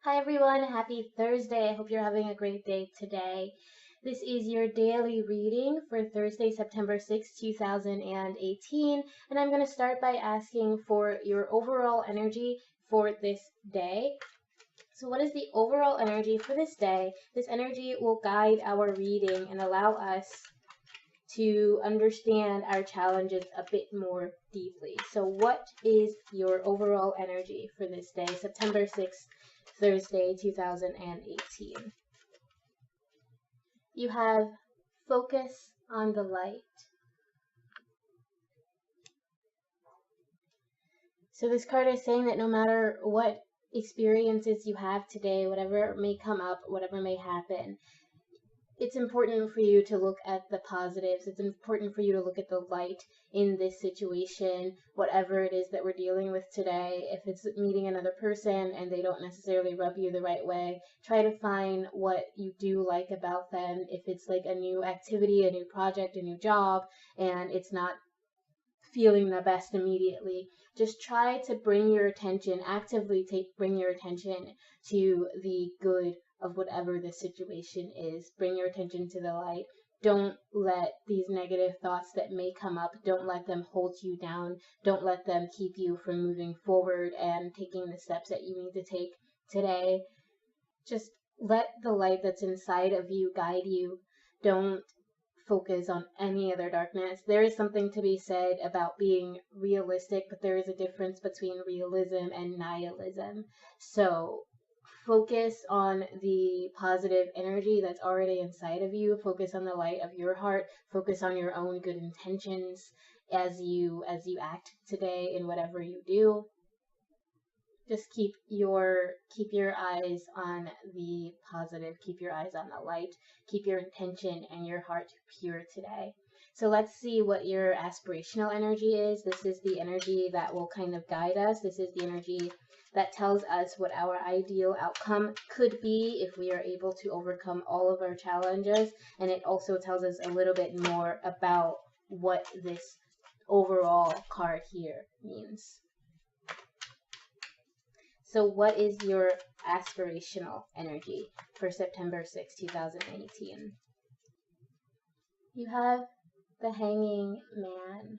Hi everyone, happy Thursday. I hope you're having a great day today. This is your daily reading for Thursday, September 6, 2018, and I'm going to start by asking for your overall energy for this day. So what is the overall energy for this day? This energy will guide our reading and allow us to understand our challenges a bit more deeply. So what is your overall energy for this day, September 6th, Thursday, 2018? You have focus on the light. So this card is saying that no matter what experiences you have today, whatever may come up, whatever may happen, it's important for you to look at the positives. It's important for you to look at the light in this situation, whatever it is that we're dealing with today. If it's meeting another person and they don't necessarily rub you the right way, try to find what you do like about them. If it's like a new activity, a new project, a new job, and it's not feeling the best immediately, just try to bring your attention, actively bring your attention to the good of whatever the situation is. Bring your attention to the light. Don't let these negative thoughts that may come up, don't let them hold you down. Don't let them keep you from moving forward and taking the steps that you need to take today. Just let the light that's inside of you guide you. Don't focus on any other darkness. There is something to be said about being realistic, but there is a difference between realism and nihilism. So focus on the positive energy that's already inside of you. Focus on the light of your heart. Focus on your own good intentions as you act today in whatever you do. Just keep your eyes on the positive. Keep your eyes on the light. Keep your intention and your heart pure today. So let's see what your aspirational energy is. This is the energy that will kind of guide us. This is the energy that tells us what our ideal outcome could be if we are able to overcome all of our challenges. And it also tells us a little bit more about what this overall card here means. So what is your aspirational energy for September 6, 2018? You have the Hanging Man.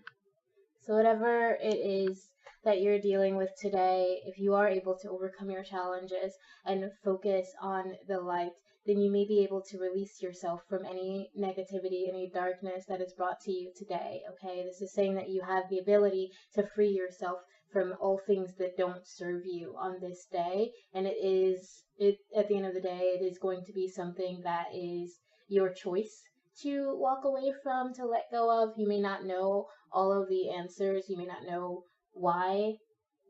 So whatever it is that you're dealing with today, if you are able to overcome your challenges and focus on the light, then you may be able to release yourself from any negativity, any darkness that is brought to you today, okay? This is saying that you have the ability to free yourself from all things that don't serve you on this day, and at the end of the day, it is going to be something that is your choice to walk away from, to let go of. You may not know all of the answers. You may not know why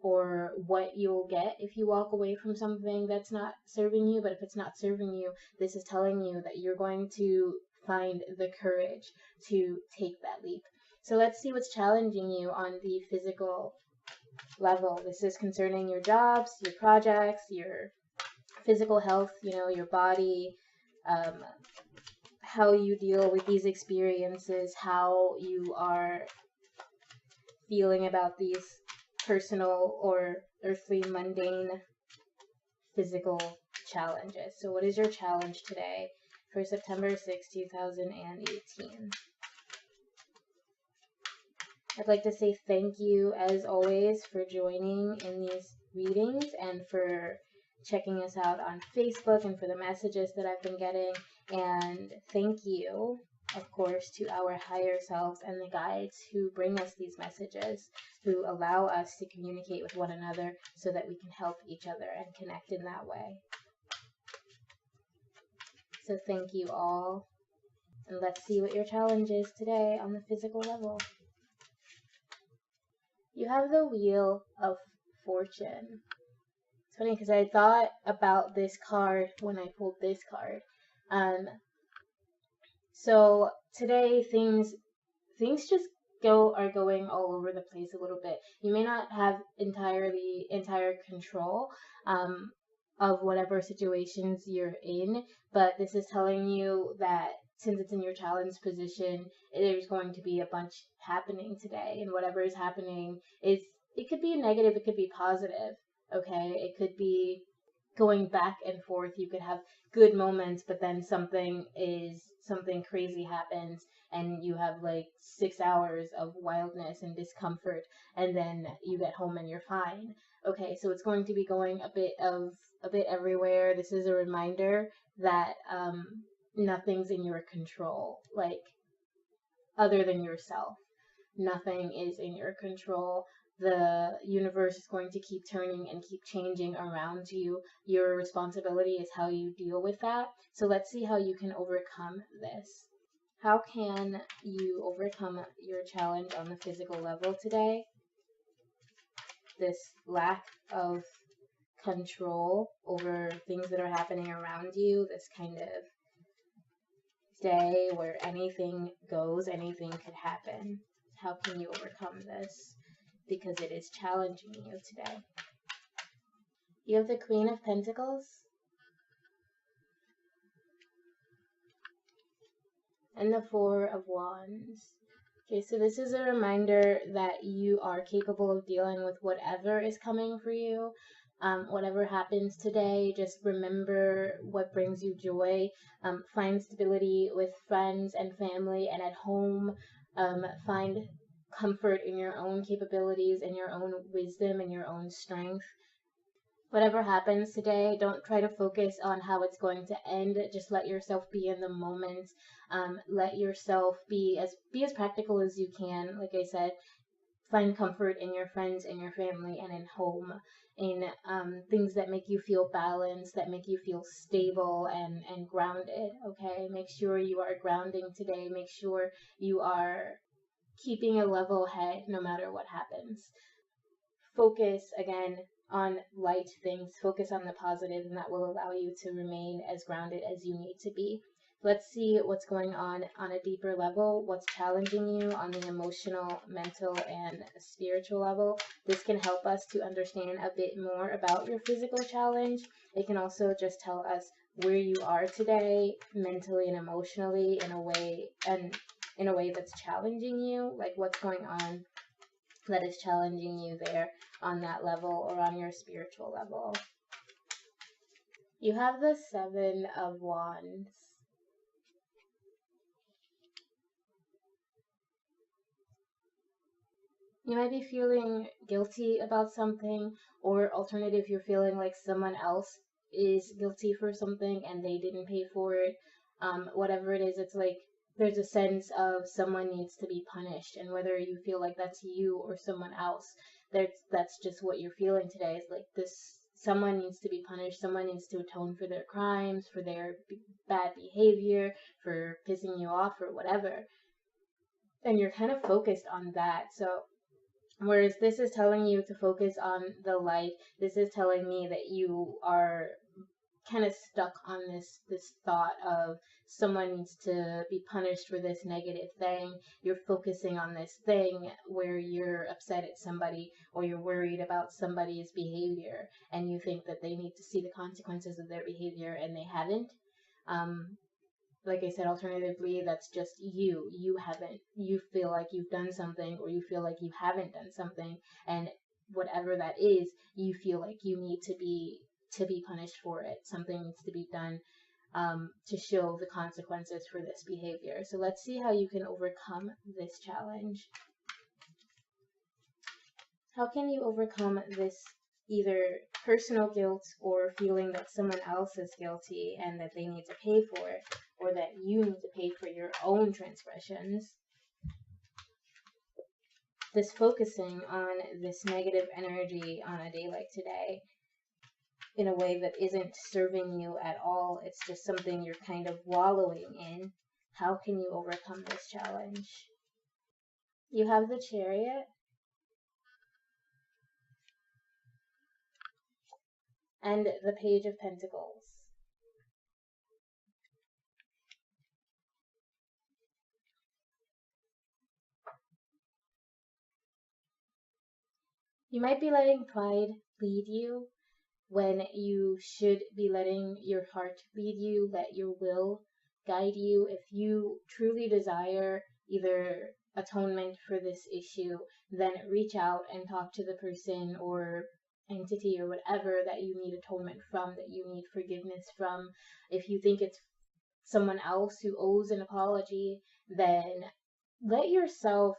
or what you'll get if you walk away from something that's not serving you. But if it's not serving you, this is telling you that you're going to find the courage to take that leap. So let's see what's challenging you on the physical level. This is concerning your jobs, your projects, your physical health, your body, how you deal with these experiences, how you are feeling about these personal or earthly, mundane, physical challenges. So what is your challenge today for September 6, 2018? I'd like to say thank you, as always, for joining in these readings and for checking us out on Facebook and for the messages that I've been getting. And thank you, of course, to our higher selves and the guides who bring us these messages, who allow us to communicate with one another so that we can help each other and connect in that way. So thank you all. And let's see what your challenge is today on the physical level. You have the Wheel of Fortune. It's funny because I thought about this card when I pulled this card. So today things just are going all over the place a little bit. You may not have entire control of whatever situations you're in, but this is telling you that since it's in your challenge position, there's going to be a bunch happening today, and whatever is happening it could be negative, it could be positive, okay? It could be going back and forth. You could have good moments, but then something crazy happens and you have like 6 hours of wildness and discomfort, and then you get home and you're fine. Okay, so it's going to be going a bit everywhere. This is a reminder that nothing's in your control, like other than yourself. Nothing is in your control. The universe is going to keep turning and keep changing around you. Your responsibility is how you deal with that. So let's see how you can overcome this. How can you overcome your challenge on the physical level today? This lack of control over things that are happening around you, this kind of day where anything goes, anything could happen. How can you overcome this? Because it is challenging you today. You have the Queen of Pentacles and the Four of Wands. Okay, so this is a reminder that you are capable of dealing with whatever is coming for you. Whatever happens today, just remember what brings you joy. Find stability with friends and family and at home. Find comfort in your own capabilities and your own wisdom and your own strength. Whatever happens today, don't try to focus on how it's going to end. Just let yourself be in the moment. Let yourself be as practical as you can. Like I said, find comfort in your friends and your family and in home, in things that make you feel balanced, that make you feel stable and grounded. Okay, make sure you are grounding today. Make sure you are keeping a level head no matter what happens. Focus again on light things, focus on the positive, and that will allow you to remain as grounded as you need to be. Let's see what's going on a deeper level, what's challenging you on the emotional, mental, and spiritual level. This can help us to understand a bit more about your physical challenge. It can also just tell us where you are today, mentally and emotionally, in a way that's challenging you, like what's going on that is challenging you there on that level or on your spiritual level. You have the Seven of Wands. You might be feeling guilty about something, or alternative, you're feeling like someone else is guilty for something and they didn't pay for it. Whatever it is, it's like there's a sense of someone needs to be punished, and whether you feel like that's you or someone else, that's just what you're feeling today. Is like this: someone needs to be punished, someone needs to atone for their crimes, for their bad behavior, for pissing you off or whatever. And you're kind of focused on that. So whereas this is telling you to focus on the light, this is telling me that you are kind of stuck on this thought of someone needs to be punished for this negative thing. You're focusing on this thing where you're upset at somebody or you're worried about somebody's behavior and you think that they need to see the consequences of their behavior and they haven't. Like I said, alternatively, that's just you. You feel like you've done something, or you feel like you haven't done something, and whatever that is, you feel like you need to be punished for it. Something needs to be done to show the consequences for this behavior. So let's see how you can overcome this challenge. How can you overcome this either personal guilt or feeling that someone else is guilty and that they need to pay for it, or that you need to pay for your own transgressions? This focusing on this negative energy on a day like today in a way that isn't serving you at all, it's just something you're kind of wallowing in. How can you overcome this challenge? You have the Chariot and the Page of Pentacles. You might be letting pride lead you when you should be letting your heart lead you, let your will guide you. If you truly desire either atonement for this issue, then reach out and talk to the person, or entity or whatever that you need atonement from, that you need forgiveness from. If you think it's someone else who owes an apology, then let yourself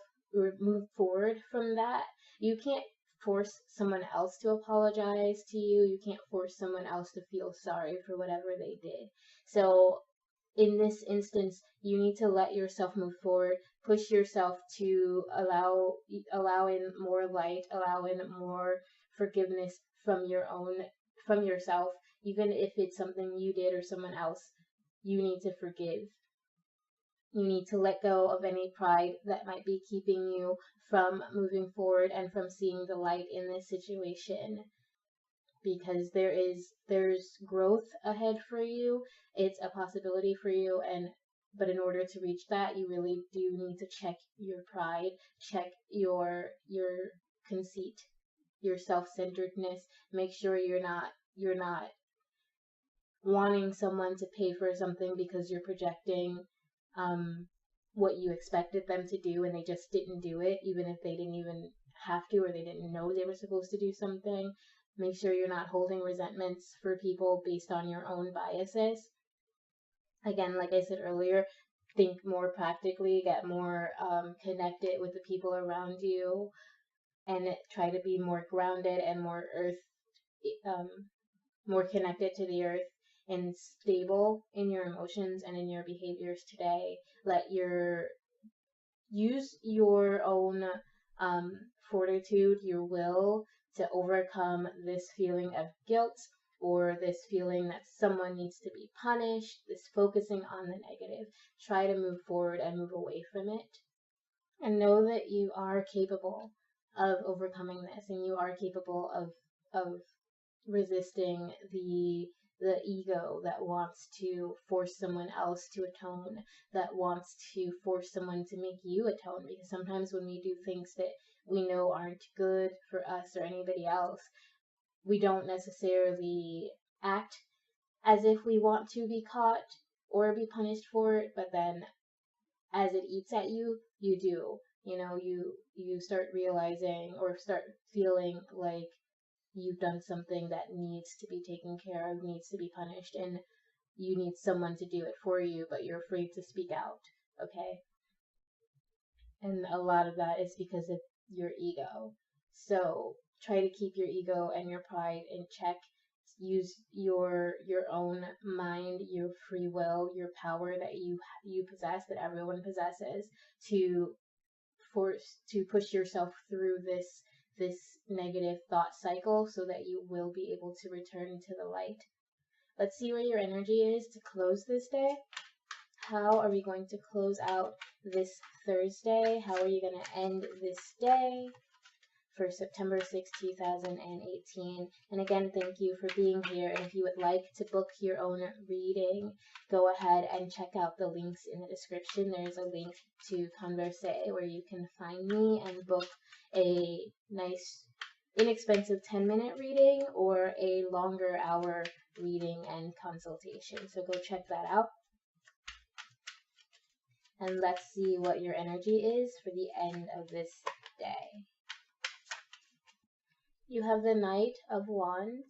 move forward from that. You can't force someone else to apologize to you. You can't force someone else to feel sorry for whatever they did. So in this instance, you need to let yourself move forward, push yourself to allow in more light, allow in more forgiveness from yourself, even if it's something you did or someone else. You need to forgive. You need to let go of any pride that might be keeping you from moving forward and from seeing the light in this situation, because there's growth ahead for you. It's a possibility for you, but in order to reach that, you really do need to check your pride, check your conceit, your self-centeredness. Make sure you're not wanting someone to pay for something because you're projecting what you expected them to do and they just didn't do it, even if they didn't even have to, or they didn't know they were supposed to do something. Make sure you're not holding resentments for people based on your own biases. Again, like I said earlier, think more practically, get more connected with the people around you, and try to be more grounded and more more connected to the earth and stable in your emotions and in your behaviors today. Use your own fortitude, your will, to overcome this feeling of guilt or this feeling that someone needs to be punished, this focusing on the negative. Try to move forward and move away from it. And know that you are capable of overcoming this, and you are capable of resisting the ego that wants to force someone else to atone, that wants to force someone to make you atone. Because sometimes when we do things that we know aren't good for us or anybody else, we don't necessarily act as if we want to be caught or be punished for it, but then as it eats at you, you do. You start realizing or start feeling like you've done something that needs to be taken care of, needs to be punished, and you need someone to do it for you, but you're afraid to speak out, okay? And a lot of that is because of your ego. So try to keep your ego and your pride in check. Use your own mind, your free will, your power that you possess, that everyone possesses, to push yourself through this negative thought cycle so that you will be able to return to the light. Let's see where your energy is to close this day. How are we going to close out this Thursday? How are you going to end this day for September 6, 2018? And again, thank you for being here. And if you would like to book your own reading, go ahead and check out the links in the description. There's a link to Converse where you can find me and book a nice, inexpensive 10-minute reading or a longer hour reading and consultation. So go check that out. And let's see what your energy is for the end of this day. You have the Knight of Wands.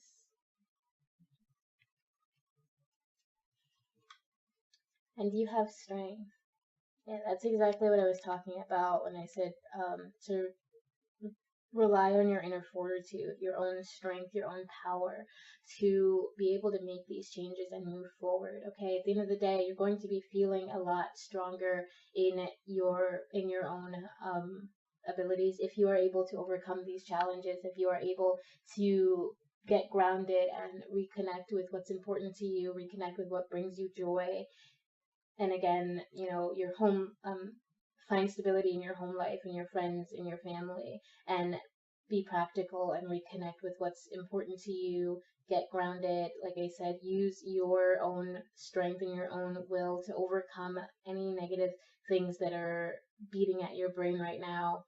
And you have strength. Yeah, that's exactly what I was talking about when I said to rely on your inner fortitude, your own strength, your own power to be able to make these changes and move forward. Okay, at the end of the day, you're going to be feeling a lot stronger in your own abilities if you are able to overcome these challenges, if you are able to get grounded and reconnect with what's important to you, reconnect with what brings you joy. And again, your home, find stability in your home life, in your friends, in your family, and be practical and reconnect with what's important to you. Get grounded. Like I said, use your own strength and your own will to overcome any negative things that are beating at your brain right now,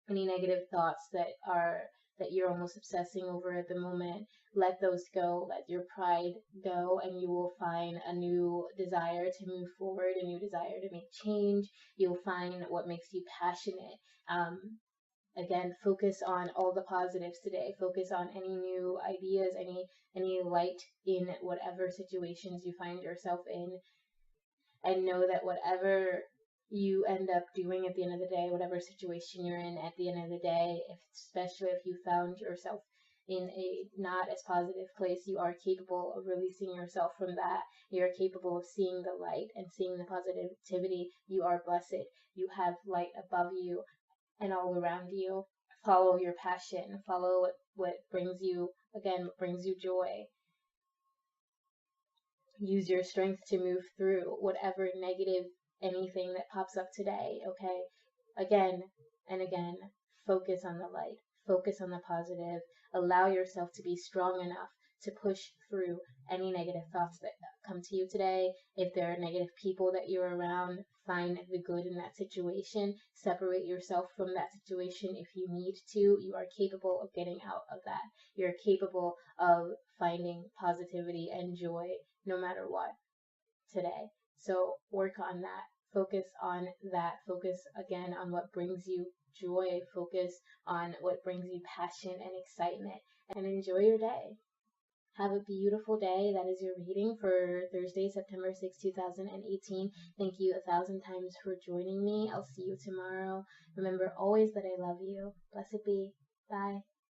any negative thoughts that you're almost obsessing over at the moment. Let those go, let your pride go, and you will find a new desire to move forward, a new desire to make change. You'll find what makes you passionate. again, focus on all the positives today. Focus on any new ideas, any light in whatever situations you find yourself in, and know that whatever you end up doing at the end of the day, whatever situation you're in at the end of the day, especially if you found yourself in a not as positive place, you are capable of releasing yourself from that. You are capable of seeing the light and seeing the positivity. You are blessed. You have light above you and all around you. Follow your passion. Follow what brings you, again, what brings you joy. Use your strength to move through whatever negative anything that pops up today, okay? Again and again, focus on the light, focus on the positive, allow yourself to be strong enough to push through any negative thoughts that come to you today. If there are negative people that you're around, find the good in that situation. Separate yourself from that situation if you need to. You are capable of getting out of that. You're capable of finding positivity and joy no matter what today. So work on that. Focus on that. Focus again on what brings you joy. Focus on what brings you passion and excitement, and enjoy your day. Have a beautiful day. That is your reading for Thursday, September 6, 2018. Thank you 1,000 times for joining me. I'll see you tomorrow. Remember always that I love you. Blessed be. Bye.